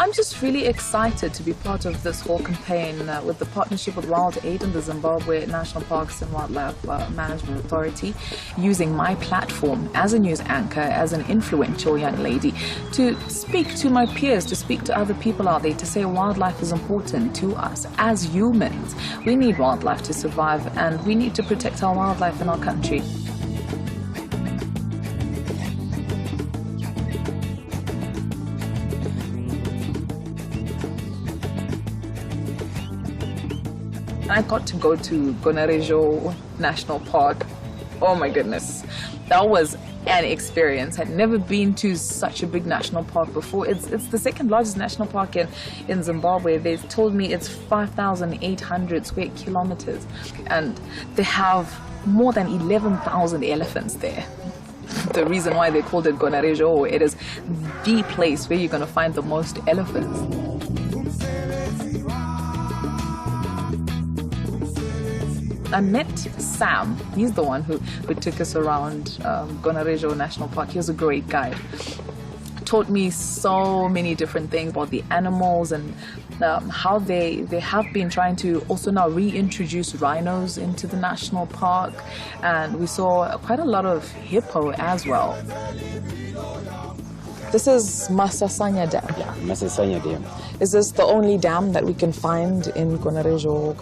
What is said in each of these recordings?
I'm just really excited to be part of this whole campaign with the partnership with WildAid and the Zimbabwe National Parks and Wildlife Management Authority, using my platform as a news anchor, as an influential young lady, to speak to my peers, to speak to other people out there, to say wildlife is important to us as humans. We need wildlife to survive, and we need to protect our wildlife in our country. I got to go to Gonarezhou National Park. Oh my goodness, that was an experience. I'd never been to such a big national park before. It's the second largest national park in Zimbabwe. They told me it's 5,800 square kilometers, and they have more than 11,000 elephants there. The reason why they called it Gonarezhou, it is the place where you're going to find the most elephants. I met Sam. He's the one who took us around Gonarezhou National Park. He was a great guide. Taught me so many different things about the animals and how they have been trying to also now reintroduce rhinos into the national park. And we saw quite a lot of hippo as well. This is Masasanya Dam. Yeah, Masasanya Dam. Is this the only dam that we can find in Gonarezhou?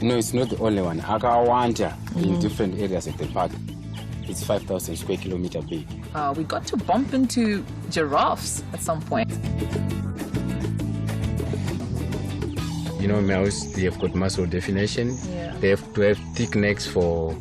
No, it's not the only one. Akawanta in different areas of the park. It's 5,000 square kilometer big. We got to bump into giraffes at some point. You know, males, they have got muscle definition. Yeah. They have to have thick necks for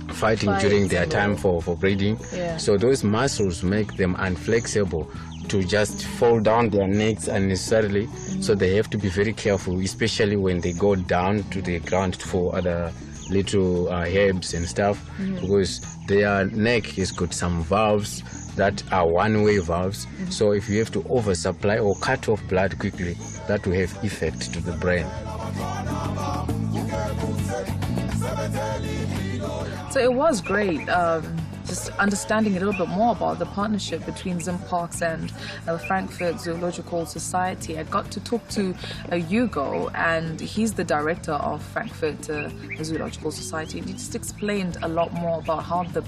fighting during their time for breeding. Yeah. So those muscles make them unflexible to just fall down their necks unnecessarily. So they have to be very careful, especially when they go down to the ground for other little herbs and stuff, because their neck has got some valves that are one-way valves. So if you have to oversupply or cut off blood quickly, that will have effect to the brain. So it was great, just understanding a little bit more about the partnership between Zim Parks and the Frankfurt Zoological Society. I got to talk to Hugo, and he's the director of Frankfurt Zoological Society. He just explained a lot more about how the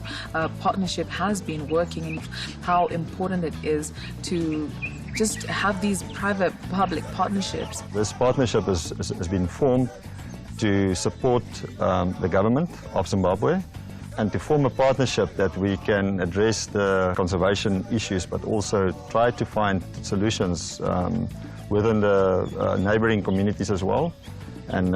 partnership has been working and how important it is to just have these private-public partnerships. This partnership has been formed to support the government of Zimbabwe and to form a partnership that we can address the conservation issues, but also try to find solutions within the neighboring communities as well, and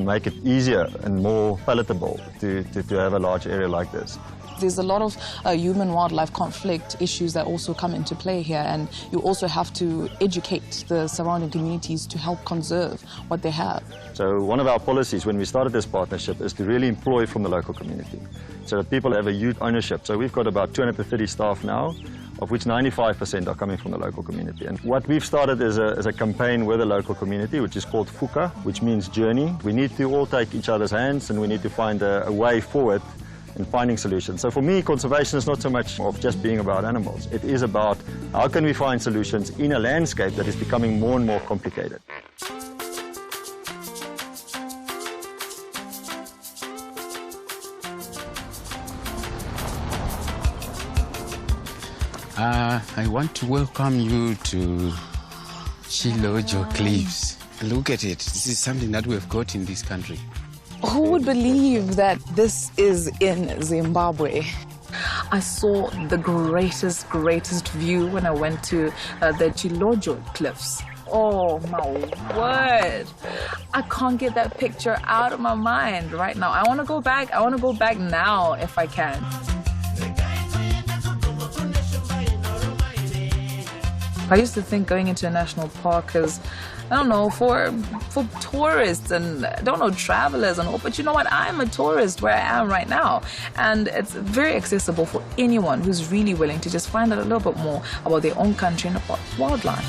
make it easier and more palatable to have a large area like this. There's a lot of human-wildlife conflict issues that also come into play here, and you also have to educate the surrounding communities to help conserve what they have. So one of our policies when we started this partnership is to really employ from the local community, so that people have a youth ownership. So we've got about 230 staff now, of which 95% are coming from the local community. And what we've started is a campaign with the local community, which is called Fuka, which means journey. We need to all take each other's hands, and we need to find a way forward in finding solutions. So for me, conservation is not so much of just being about animals. It is about how can we find solutions in a landscape that is becoming more and more complicated. I want to welcome you to Chilojo Cliffs. Look at it. This is something that we've got in this country. Who would believe that this is in Zimbabwe? I saw the greatest view when I went to the Chilojo Cliffs. Oh my word. I can't get that picture out of my mind right now. I want to go back. I want to go back now if I can. I used to think going into a national park is, I don't know, for tourists and, I don't know, travelers and all. But you know what? I'm a tourist where I am right now. And it's very accessible for anyone who's really willing to just find out a little bit more about their own country and about wildlife.